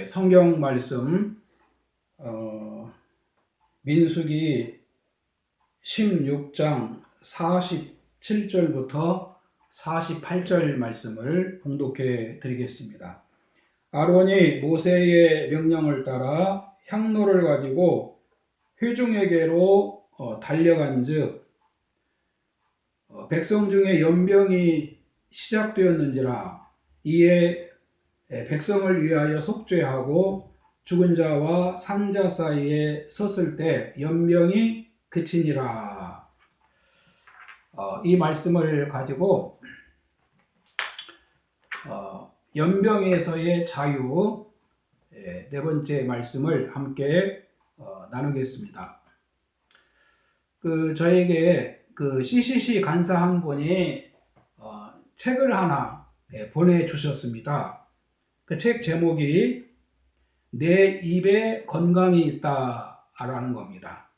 성경 말씀 민수기 16장 47절부터 48절 말씀을 봉독해 드리겠습니다. 아론이 모세의 명령을 따라 향로를 가지고 회중에게로 달려간즉 백성 중에 연병이 시작되었는지라. 이에 백성을 위하여 속죄하고 죽은 자와 산 자 사이에 섰을 때 연병이 그치니라. 이 말씀을 가지고 연병에서의 자유 네 번째 말씀을 함께 나누겠습니다. 저에게 CCC 간사 한 분이 책을 하나 보내주셨습니다. 그 책 제목이 내 입에 건강이 있다라는 겁니다.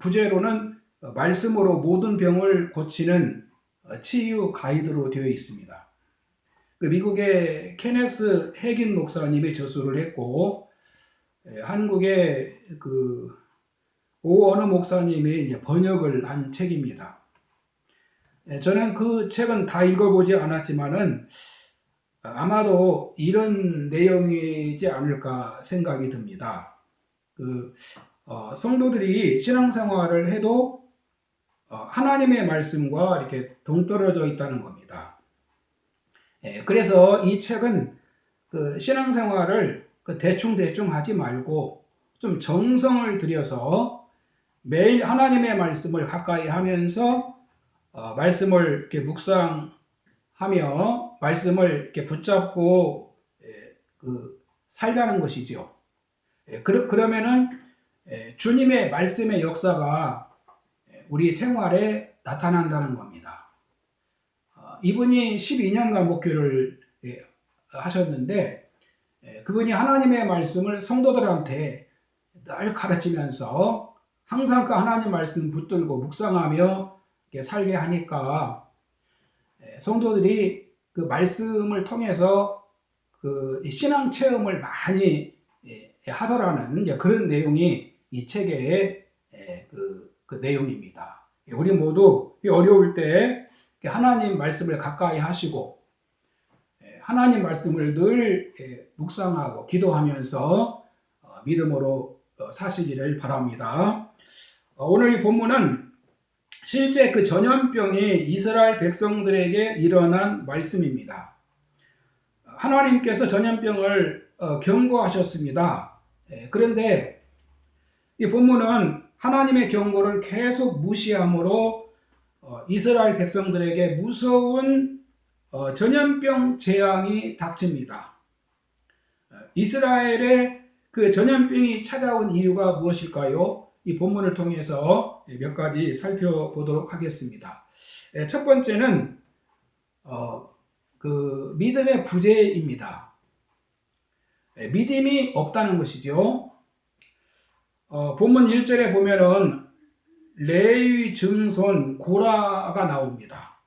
부제로는 말씀으로 모든 병을 고치는 치유 가이드로 되어 있습니다. 미국의 케네스 해긴 목사님이 저술을 했고, 한국의 오어느 목사님이 이제 번역을 한 책입니다. 저는 그 책은 다 읽어보지 않았지만은 아마도 이런 내용이지 않을까 생각이 듭니다. 성도들이 신앙생활을 해도 하나님의 말씀과 이렇게 동떨어져 있다는 겁니다. 그래서 이 책은 신앙생활을 대충 하지 말고 좀 정성을 들여서 매일 하나님의 말씀을 가까이 하면서 말씀을 이렇게 묵상하며 말씀을 이렇게 붙잡고 살자는 것이죠. 그러면은 주님의 말씀의 역사가 우리 생활에 나타난다는 겁니다. 이분이 12년간 목회를 하셨는데 그분이 하나님의 말씀을 성도들한테 늘 가르치면서 항상 그 하나님 말씀 붙들고 묵상하며 살게 하니까 성도들이 그 말씀을 통해서 신앙 체험을 많이 하더라는 그런 내용이 이 책의 그 내용입니다. 우리 모두 어려울 때 하나님 말씀을 가까이 하시고 하나님 말씀을 늘 묵상하고 기도하면서 믿음으로 사시기를 바랍니다. 오늘 이 본문은 실제 그 전염병이 이스라엘 백성들에게 일어난 말씀입니다. 하나님께서 전염병을 경고하셨습니다. 그런데 이 본문은 하나님의 경고를 계속 무시함으로 이스라엘 백성들에게 무서운 전염병 재앙이 닥칩니다. 이스라엘의 그 전염병이 찾아온 이유가 무엇일까요? 이 본문을 통해서 몇 가지 살펴보도록 하겠습니다. 첫 번째는 믿음의 부재입니다. 믿음이 없다는 것이죠. 본문 1절에 보면은 레위 증손 고라가 나옵니다.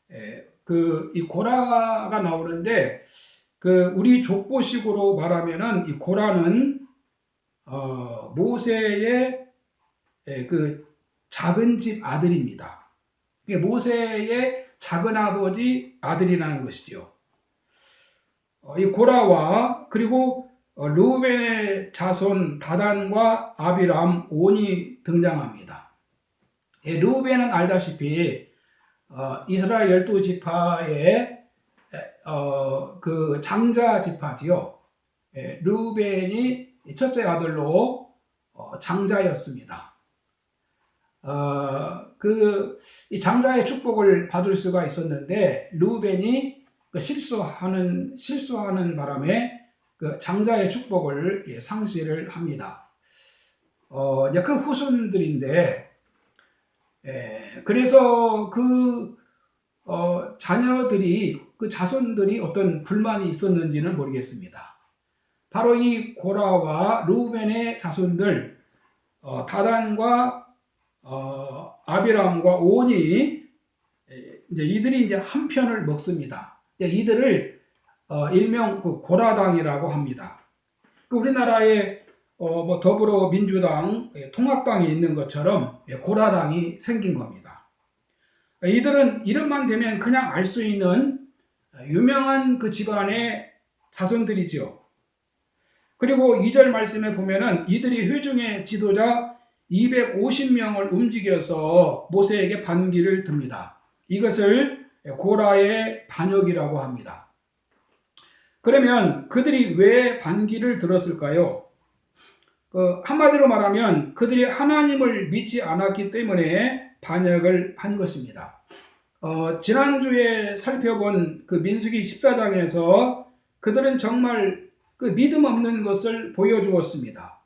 이 고라가 나오는데 우리 족보식으로 말하면은 이 고라는 모세의 작은 집 아들입니다. 모세의 작은 아버지 아들이라는 것이죠. 이 고라와 그리고 르우벤의 자손 다단과 아비람, 온이 등장합니다. 르우벤은 알다시피 이스라엘 12지파의 장자 지파지요. 르우벤이 첫째 아들로 장자였습니다. 이 장자의 축복을 받을 수가 있었는데 르우벤이 실수하는 바람에 장자의 축복을 상실을 합니다. 그 후손들인데 그래서 자녀들이 자손들이 어떤 불만이 있었는지는 모르겠습니다. 바로 이 고라와 르우벤의 자손들 다단과 아비람과 온이 이들이 한 편을 먹습니다. 이들을 일명 그 고라당이라고 합니다. 그 우리나라에 더불어민주당, 통합당이 있는 것처럼 고라당이 생긴 겁니다. 이들은 이름만 되면 그냥 알 수 있는 유명한 그 집안의 자손들이죠. 그리고 2절 말씀에 보면은 이들이 회중의 지도자 250명을 움직여서 모세에게 반기를 듭니다. 이것을 고라의 반역이라고 합니다. 그러면 그들이 왜 반기를 들었을까요? 한마디로 말하면 그들이 하나님을 믿지 않았기 때문에 반역을 한 것입니다. 지난주에 살펴본 그 민수기 14장에서 그들은 정말 그 믿음 없는 것을 보여주었습니다.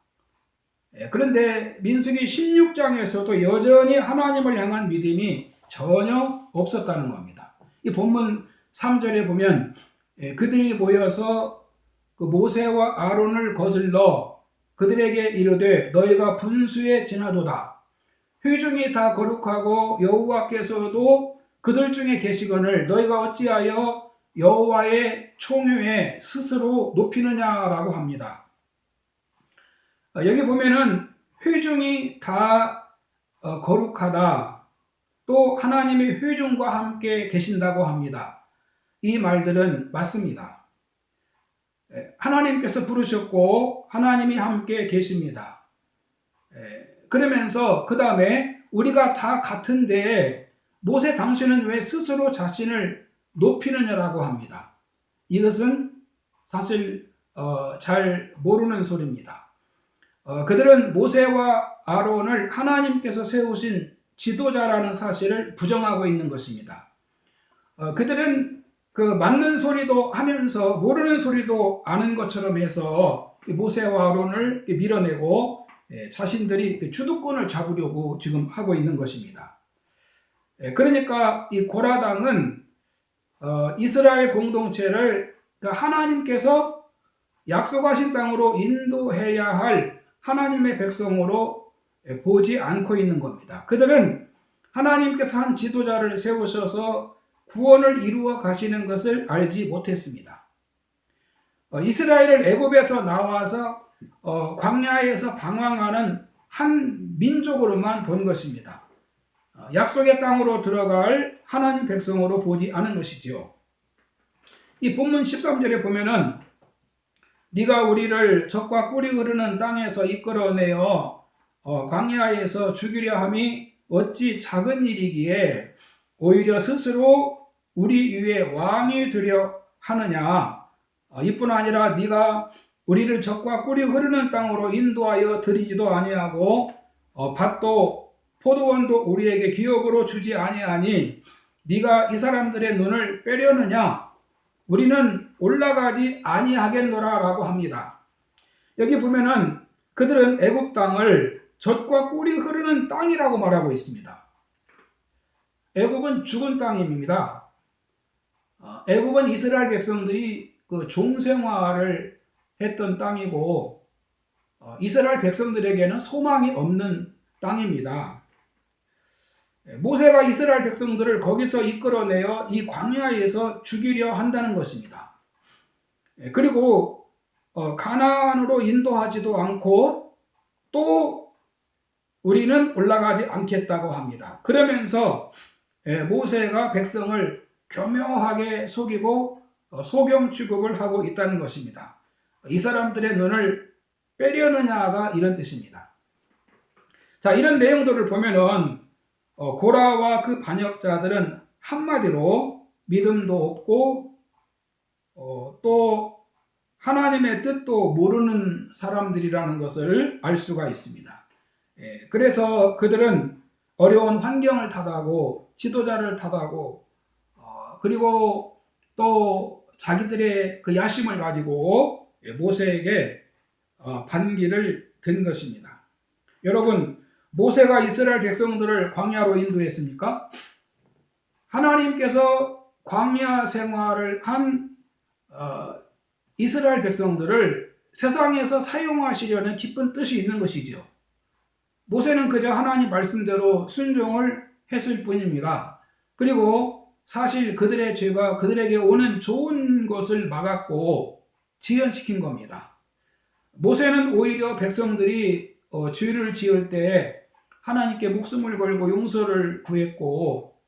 그런데 민수기 16장에서도 여전히 하나님을 향한 믿음이 전혀 없었다는 겁니다. 이 본문 3절에 보면 그들이 모여서 그 모세와 아론을 거슬러 그들에게 이르되 너희가 분수에 지나도다. 회중이 다 거룩하고 여호와께서도 그들 중에 계시거늘 너희가 어찌하여 여호와의 총회에 스스로 높이느냐라고 합니다. 여기 보면은 회중이 다 거룩하다. 또 하나님의 회중과 함께 계신다고 합니다. 이 말들은 맞습니다. 하나님께서 부르셨고 하나님이 함께 계십니다. 그러면서 그 다음에 우리가 다 같은데 모세 당신은 왜 스스로 자신을 높이느냐라고 합니다. 이것은 사실 잘 모르는 소리입니다. 그들은 모세와 아론을 하나님께서 세우신 지도자라는 사실을 부정하고 있는 것입니다. 그들은 그 맞는 소리도 하면서 모르는 소리도 아는 것처럼 해서 모세와 아론을 밀어내고 자신들이 주도권을 잡으려고 지금 하고 있는 것입니다. 그러니까 이 고라당은 이스라엘 공동체를 하나님께서 약속하신 땅으로 인도해야 할 하나님의 백성으로 보지 않고 있는 겁니다. 그들은 하나님께서 한 지도자를 세우셔서 구원을 이루어 가시는 것을 알지 못했습니다. 이스라엘을 애굽에서 나와서 광야에서 방황하는 한 민족으로만 본 것입니다. 약속의 땅으로 들어갈 하나님 백성으로 보지 않은 것이죠. 이 본문 13절에 보면은 네가 우리를 적과 꿀이 흐르는 땅에서 이끌어내어 광야에서 죽이려 함이 어찌 작은 일이기에 오히려 스스로 우리 위에 왕이 되려 하느냐. 이뿐 아니라 네가 우리를 적과 꿀이 흐르는 땅으로 인도하여 드리지도 아니하고 밭도 포도원도 우리에게 기업으로 주지 아니하니 네가 이 사람들의 눈을 빼려느냐. 우리는 올라가지 아니하겠노라 라고 합니다. 여기 보면은 그들은 애굽 땅을 젖과 꿀이 흐르는 땅이라고 말하고 있습니다. 애굽은 죽은 땅입니다. 애굽은 이스라엘 백성들이 그 종생활을 했던 땅이고 이스라엘 백성들에게는 소망이 없는 땅입니다. 모세가 이스라엘 백성들을 거기서 이끌어내어 이 광야에서 죽이려 한다는 것입니다. 그리고 가나안으로 인도하지도 않고 또 우리는 올라가지 않겠다고 합니다. 그러면서 모세가 백성을 교묘하게 속이고 소경 취급을 하고 있다는 것입니다. 이 사람들의 눈을 빼려느냐가 이런 뜻입니다. 자, 이런 내용들을 보면은 고라와 그 반역자들은 한마디로 믿음도 없고 또 하나님의 뜻도 모르는 사람들이라는 것을 알 수가 있습니다. 그래서 그들은 어려운 환경을 탓하고 지도자를 탓하고 그리고 또 자기들의 그 야심을 가지고 모세에게 반기를 든 것입니다. 여러분, 모세가 이스라엘 백성들을 광야로 인도했습니까? 하나님께서 광야 생활을 한 이스라엘 백성들을 세상에서 사용하시려는 깊은 뜻이 있는 것이죠. 모세는 그저 하나님 말씀대로 순종을 했을 뿐입니다. 그리고 사실 그들의 죄가 그들에게 오는 좋은 큰 것을 막았고 지연시킨 겁니다. 모세는 오히려 백성들이 죄를 지을 때 하나님께 목숨을 걸고 용서를 구했고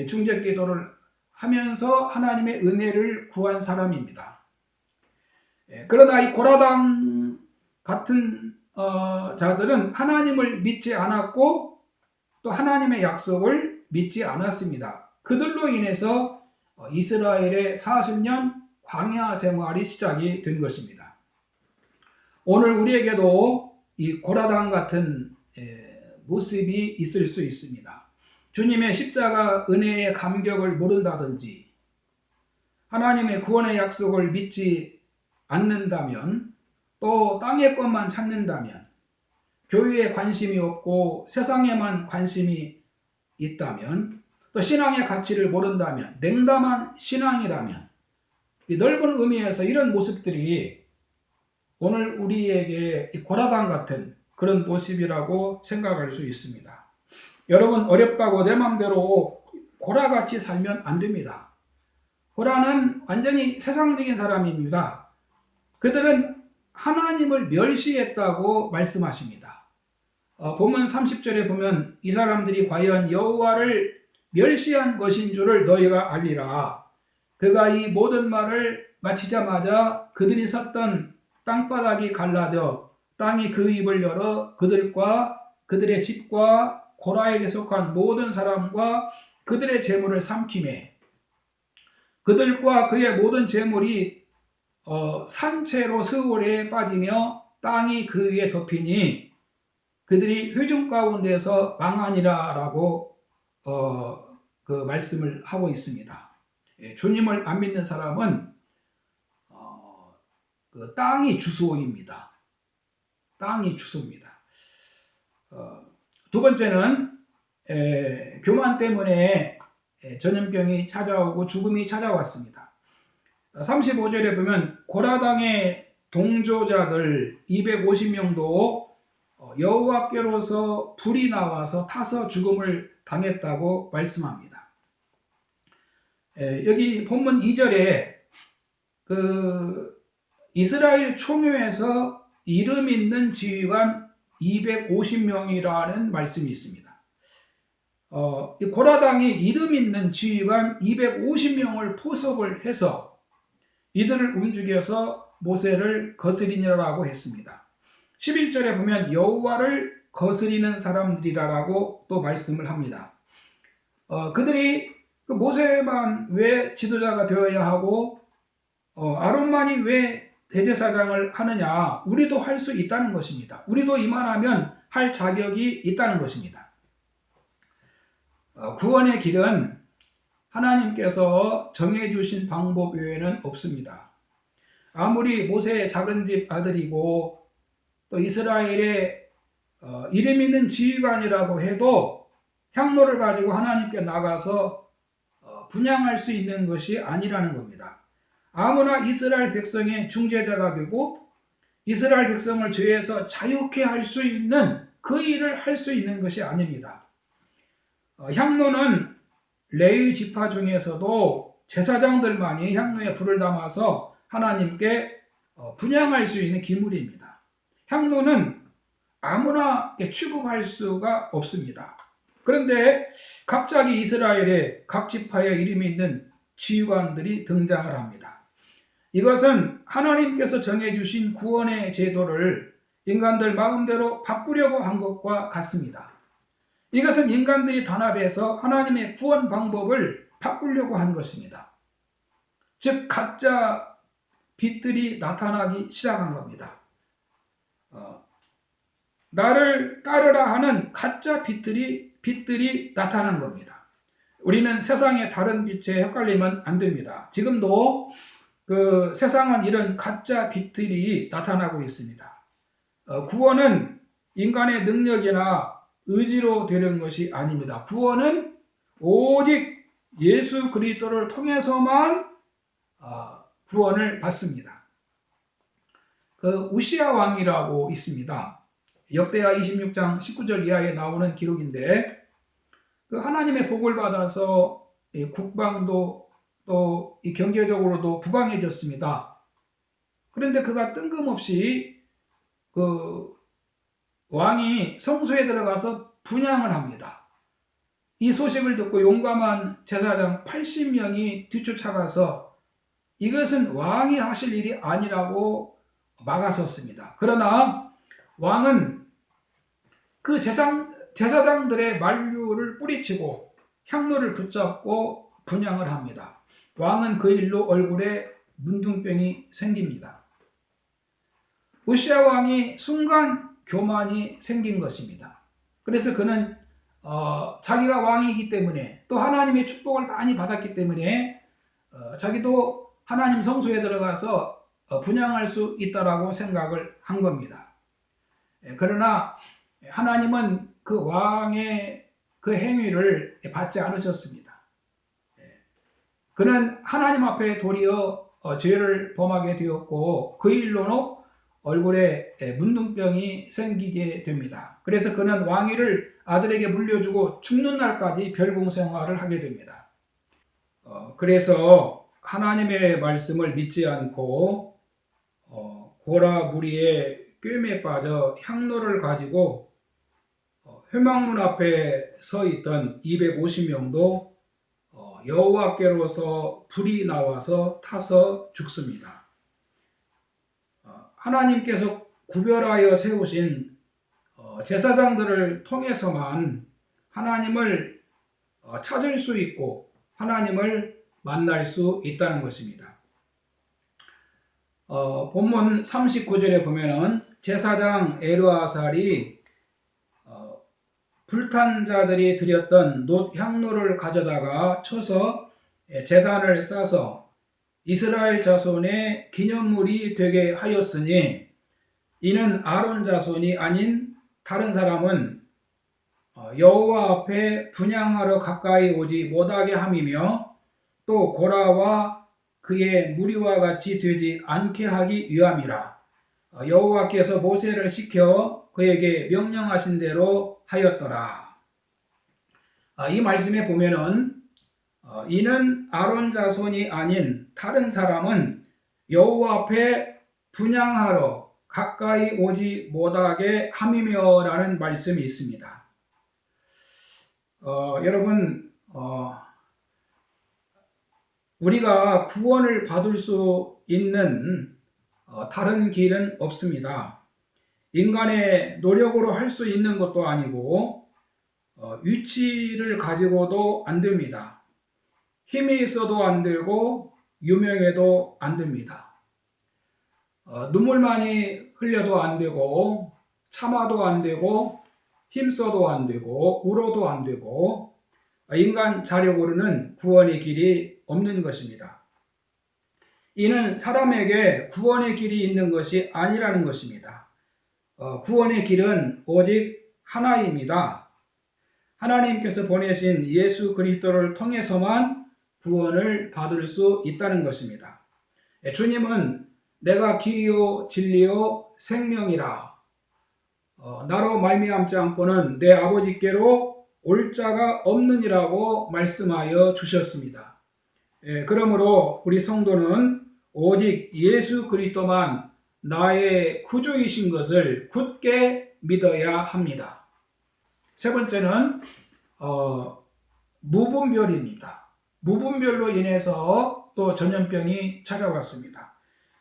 중재 기도를 하면서 하나님의 은혜를 구한 사람입니다. 그러나 이 고라당 같은 자들은 하나님을 믿지 않았고 또 하나님의 약속을 믿지 않았습니다. 그들로 인해서 이스라엘의 40년 광야 생활이 시작이 된 것입니다. 오늘 우리에게도 이 고라당 같은 모습이 있을 수 있습니다. 주님의 십자가 은혜의 감격을 모른다든지 하나님의 구원의 약속을 믿지 않는다면 또 땅의 것만 찾는다면 교회에 관심이 없고 세상에만 관심이 있다면 또 신앙의 가치를 모른다면 냉담한 신앙이라면 이 넓은 의미에서 이런 모습들이 오늘 우리에게 고라당 같은 그런 모습이라고 생각할 수 있습니다. 여러분 어렵다고 내 맘대로 고라같이 살면 안 됩니다. 고라는 완전히 세상적인 사람입니다. 그들은 하나님을 멸시했다고 말씀하십니다. 본문 30절에 보면 이 사람들이 과연 여호와를 멸시한 것인 줄을 너희가 알리라. 그가 이 모든 말을 마치자마자 그들이 섰던 땅바닥이 갈라져 땅이 그 입을 열어 그들과 그들의 집과 고라에게 속한 모든 사람과 그들의 재물을 삼키매 그들과 그의 모든 재물이 산채로 스올에 빠지며 땅이 그 위에 덮이니 그들이 회중 가운데서 망하니라 라고 그 말씀을 하고 있습니다. 주님을 안 믿는 사람은 그 땅이 주소입니다. 땅이 주소입니다. 두 번째는 교만 때문에 전염병이 찾아오고 죽음이 찾아왔습니다. 35절에 보면 고라당의 동조자들 250명도 여호와께로서 불이 나와서 타서 죽음을 당했다고 말씀합니다. 여기 본문 2절에 그 이스라엘 총회에서 이름 있는 지휘관 250명이라는 말씀이 있습니다. 이 고라당이 이름 있는 지휘관 250명을 포섭을 해서 이들을 움직여서 모세를 거스리니라라고 했습니다. 11절에 보면 여호와를 거스리는 사람들이라고 또 말씀을 합니다. 그들이 그 모세만 왜 지도자가 되어야 하고 아론만이 왜 대제사장을 하느냐? 우리도 할 수 있다는 것입니다. 우리도 이만하면 할 자격이 있다는 것입니다. 구원의 길은 하나님께서 정해주신 방법 외에는 없습니다. 아무리 모세의 작은 집 아들이고 또 이스라엘의 이름 있는 지휘관이라고 해도 향로를 가지고 하나님께 나가서 분향할 수 있는 것이 아니라는 겁니다. 아무나 이스라엘 백성의 중재자가 되고 이스라엘 백성을 죄에서 자유케 할 수 있는 그 일을 할 수 있는 것이 아닙니다. 향로는 레위 지파 중에서도 제사장들만이 향로에 불을 담아서 하나님께 분향할 수 있는 기물입니다. 향로는 아무나 취급할 수가 없습니다. 그런데 갑자기 이스라엘의 각 지파의 이름이 있는 지휘관들이 등장을 합니다. 이것은 하나님께서 정해주신 구원의 제도를 인간들 마음대로 바꾸려고 한 것과 같습니다. 이것은 인간들이 단합해서 하나님의 구원 방법을 바꾸려고 한 것입니다. 즉 가짜 빛들이 나타나기 시작한 겁니다. 나를 따르라 하는 가짜 빛들이 나타난 겁니다. 우리는 세상의 다른 빛에 헷갈리면 안 됩니다. 지금도 그 세상은 이런 가짜 빛들이 나타나고 있습니다. 구원은 인간의 능력이나 의지로 되는 것이 아닙니다. 구원은 오직 예수 그리스도를 통해서만 구원을 받습니다. 그 우시야 왕이라고 있습니다. 역대하 26장 19절 이하에 나오는 기록인데 그 하나님의 복을 받아서 국방도 또 이 경제적으로도 부강해졌습니다. 그런데 그가 뜬금없이 그 왕이 성소에 들어가서 분향을 합니다. 이 소식을 듣고 용감한 제사장 80명이 뒤쫓아가서 이것은 왕이 하실 일이 아니라고 막아섰습니다. 그러나 왕은 그 제사장들의 만류를 뿌리치고 향로를 붙잡고 분향을 합니다. 왕은 그 일로 얼굴에 문둥병이 생깁니다. 우시야 왕이 순간 교만이 생긴 것입니다. 그래서 그는 자기가 왕이기 때문에 또 하나님의 축복을 많이 받았기 때문에 자기도 하나님 성소에 들어가서 분향할 수 있다라고 생각을 한 겁니다. 그러나 하나님은 그 왕의 그 행위를 받지 않으셨습니다. 그는 하나님 앞에 도리어 죄를 범하게 되었고 그 일로는 얼굴에 문둥병이 생기게 됩니다. 그래서 그는 왕위를 아들에게 물려주고 죽는 날까지 별공 생활을 하게 됩니다. 그래서 하나님의 말씀을 믿지 않고 고라 무리의 꿰매에 빠져 향로를 가지고 회막문 앞에 서 있던 250명도 여호와께로서 불이 나와서 타서 죽습니다. 하나님께서 구별하여 세우신 제사장들을 통해서만 하나님을 찾을 수 있고 하나님을 만날 수 있다는 것입니다. 본문 39절에 보면은 제사장 엘르아살이 불탄 자들이 드렸던 놋 향로를 가져다가 쳐서 제단을 싸서 이스라엘 자손의 기념물이 되게 하였으니 이는 아론 자손이 아닌 다른 사람은 여호와 앞에 분향하러 가까이 오지 못하게 함이며 또 고라와 그의 무리와 같이 되지 않게 하기 위함이라. 여호와께서 모세를 시켜 그에게 명령하신 대로 하였더라. 이 말씀에 보면은 이는 아론 자손이 아닌 다른 사람은 여호와 앞에 분향하러 가까이 오지 못하게 함이며 라는 말씀이 있습니다. 여러분 우리가 구원을 받을 수 있는 다른 길은 없습니다. 인간의 노력으로 할 수 있는 것도 아니고 위치를 가지고도 안 됩니다. 힘이 있어도 안 되고 유명해도 안 됩니다. 눈물 많이 흘려도 안 되고 참아도 안 되고 힘써도 안 되고 울어도 안 되고 인간 자력으로는 구원의 길이 없는 것입니다. 이는 사람에게 구원의 길이 있는 것이 아니라는 것입니다. 구원의 길은 오직 하나입니다. 하나님께서 보내신 예수 그리스도를 통해서만 구원을 받을 수 있다는 것입니다. 주님은 내가 길이요 진리요 생명이라 나로 말미암지 않고는 내 아버지께로 올 자가 없느니라고 말씀하여 주셨습니다. 그러므로 우리 성도는 오직 예수 그리스도만 나의 구주이신 것을 굳게 믿어야 합니다. 세 번째는 무분별입니다. 무분별로 인해서 또 전염병이 찾아왔습니다.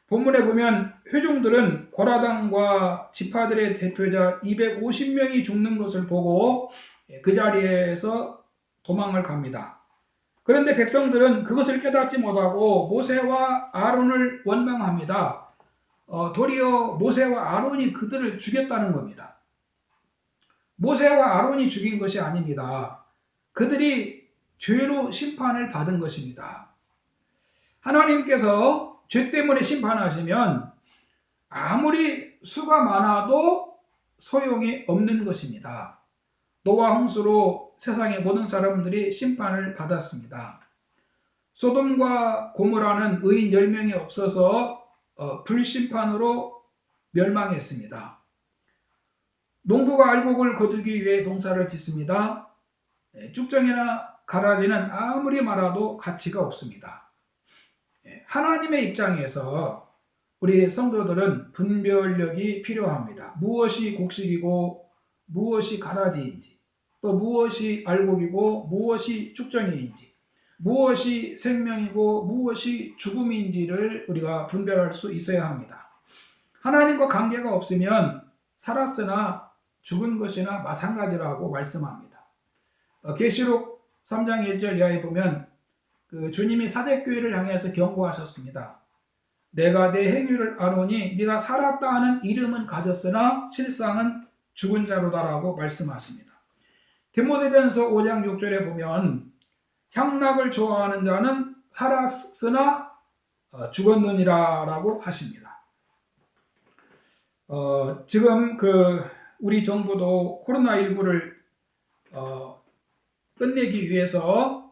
본문에 보면 회중들은 고라당과 지파들의 대표자 250명이 죽는 것을 보고 그 자리에서 도망을 갑니다. 그런데 백성들은 그것을 깨닫지 못하고 모세와 아론을 원망합니다. 도리어 모세와 아론이 그들을 죽였다는 겁니다. 모세와 아론이 죽인 것이 아닙니다. 그들이 죄로 심판을 받은 것입니다. 하나님께서 죄 때문에 심판하시면 아무리 수가 많아도 소용이 없는 것입니다. 노아 홍수로 세상의 모든 사람들이 심판을 받았습니다. 소돔과 고모라는 의인 10명이 없어서 불심판으로 멸망했습니다. 농부가 알곡을 거두기 위해 농사를 짓습니다. 쭉정이나 가라지는 아무리 말아도 가치가 없습니다. 하나님의 입장에서 우리 성도들은 분별력이 필요합니다. 무엇이 곡식이고 무엇이 가라지인지, 또 무엇이 알곡이고 무엇이 쭉정이인지, 무엇이 생명이고 무엇이 죽음인지를 우리가 분별할 수 있어야 합니다. 하나님과 관계가 없으면 살았으나 죽은 것이나 마찬가지라고 말씀합니다. 계시록 3장 1절 이하에 보면 주님이 사대교회를 향해서 경고하셨습니다. 내가 내 행위를 아노니 네가 살았다 하는 이름은 가졌으나 실상은 죽은 자로다라고 말씀하십니다. 디모데전서 5장 6절에 보면 향락을 좋아하는 자는 살았으나 죽었느니라라고 하십니다. 지금 우리 정부도 코로나19를 끝내기 위해서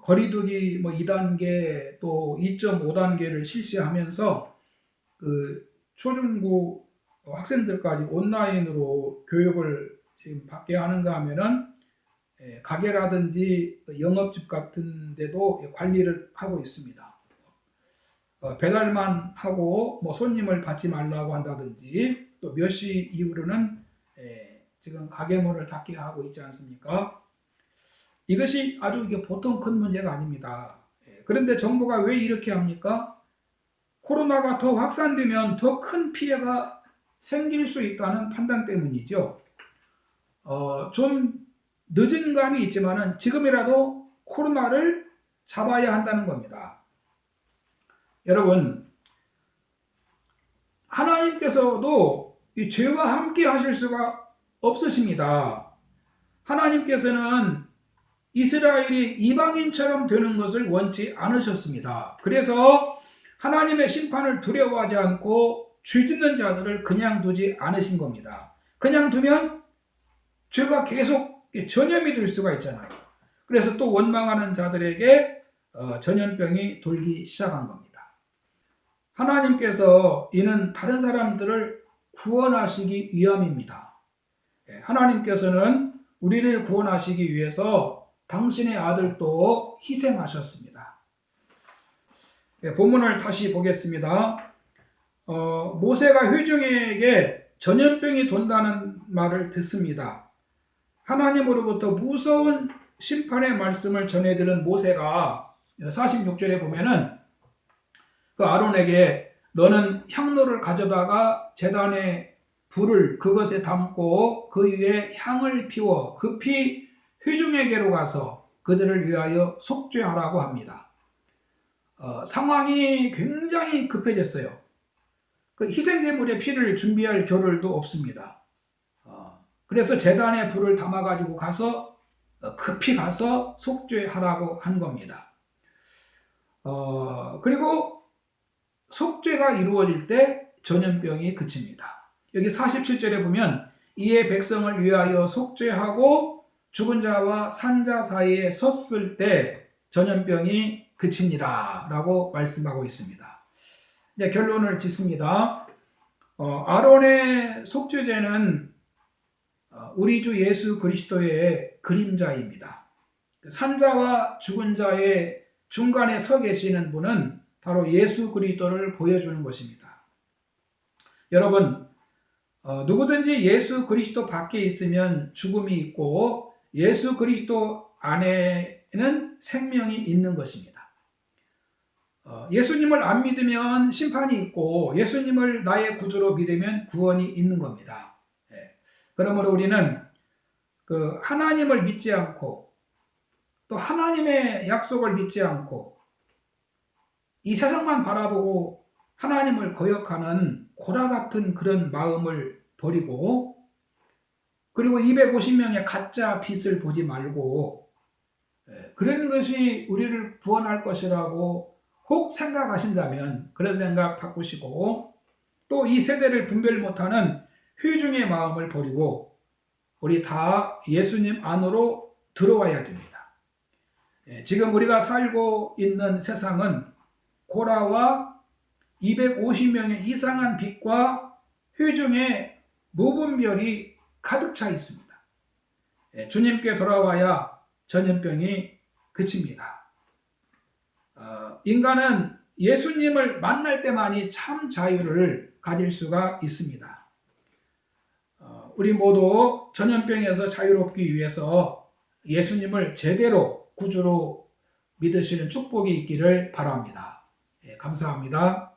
거리두기 2단계 또 2.5단계를 실시하면서 초중고 학생들까지 온라인으로 교육을 지금 받게 하는가 하면은 가게라든지 영업집 같은 데도 관리를 하고 있습니다. 배달만 하고 손님을 받지 말라고 한다든지 또 몇 시 이후로는 지금 가게 문을 닫게 하고 있지 않습니까? 이것이 아주 이게 보통 큰 문제가 아닙니다. 그런데 정부가 왜 이렇게 합니까? 코로나가 더 확산되면 더 큰 피해가 생길 수 있다는 판단 때문이죠. 좀 늦은 감이 있지만은 지금이라도 코로나를 잡아야 한다는 겁니다. 여러분, 하나님께서도 이 죄와 함께 하실 수가 없으십니다. 하나님께서는 이스라엘이 이방인처럼 되는 것을 원치 않으셨습니다. 그래서 하나님의 심판을 두려워하지 않고 죄 짓는 자들을 그냥 두지 않으신 겁니다. 그냥 두면 죄가 계속 전염이 될 수가 있잖아요. 그래서 또 원망하는 자들에게 전염병이 돌기 시작한 겁니다. 하나님께서 이는 다른 사람들을 구원하시기 위함입니다. 하나님께서는 우리를 구원하시기 위해서 당신의 아들도 희생하셨습니다. 본문을 다시 보겠습니다. 모세가 회중에게 전염병이 돈다는 말을 듣습니다. 하나님으로부터 무서운 심판의 말씀을 전해들은 모세가 46절에 보면은 아론에게 너는 향로를 가져다가 제단에 불을 그것에 담고 그 위에 향을 피워 급히 회중에게로 가서 그들을 위하여 속죄하라고 합니다. 상황이 굉장히 급해졌어요. 희생제물의 피를 준비할 겨를도 없습니다. 그래서 제단에 불을 담아가지고 가서 급히 가서 속죄하라고 한 겁니다. 그리고 속죄가 이루어질 때 전염병이 그칩니다. 여기 47절에 보면 이에 백성을 위하여 속죄하고 죽은 자와 산 자 사이에 섰을 때 전염병이 그치니라 라고 말씀하고 있습니다. 이제 결론을 짓습니다. 아론의 속죄제는 우리 주 예수 그리스도의 그림자입니다. 산 자와 죽은 자의 중간에 서 계시는 분은 바로 예수 그리스도를 보여주는 것입니다. 여러분, 누구든지 예수 그리스도 밖에 있으면 죽음이 있고 예수 그리스도 안에는 생명이 있는 것입니다. 예수님을 안 믿으면 심판이 있고 예수님을 나의 구주로 믿으면 구원이 있는 겁니다. 그러므로 우리는 하나님을 믿지 않고 또 하나님의 약속을 믿지 않고 이 세상만 바라보고 하나님을 거역하는 고라 같은 그런 마음을 버리고 그리고 250명의 가짜 빛을 보지 말고 그런 것이 우리를 구원할 것이라고 혹 생각하신다면 그런 생각 바꾸시고 또 이 세대를 분별 못하는 회중의 마음을 버리고 우리 다 예수님 안으로 들어와야 됩니다. 지금 우리가 살고 있는 세상은 고라와 250명의 이상한 빛과 회중의 무분별이 가득 차 있습니다. 주님께 돌아와야 전염병이 그칩니다. 인간은 예수님을 만날 때만이 참 자유를 가질 수가 있습니다. 우리 모두 전염병에서 자유롭기 위해서 예수님을 제대로 구주로 믿으시는 축복이 있기를 바랍니다. 감사합니다.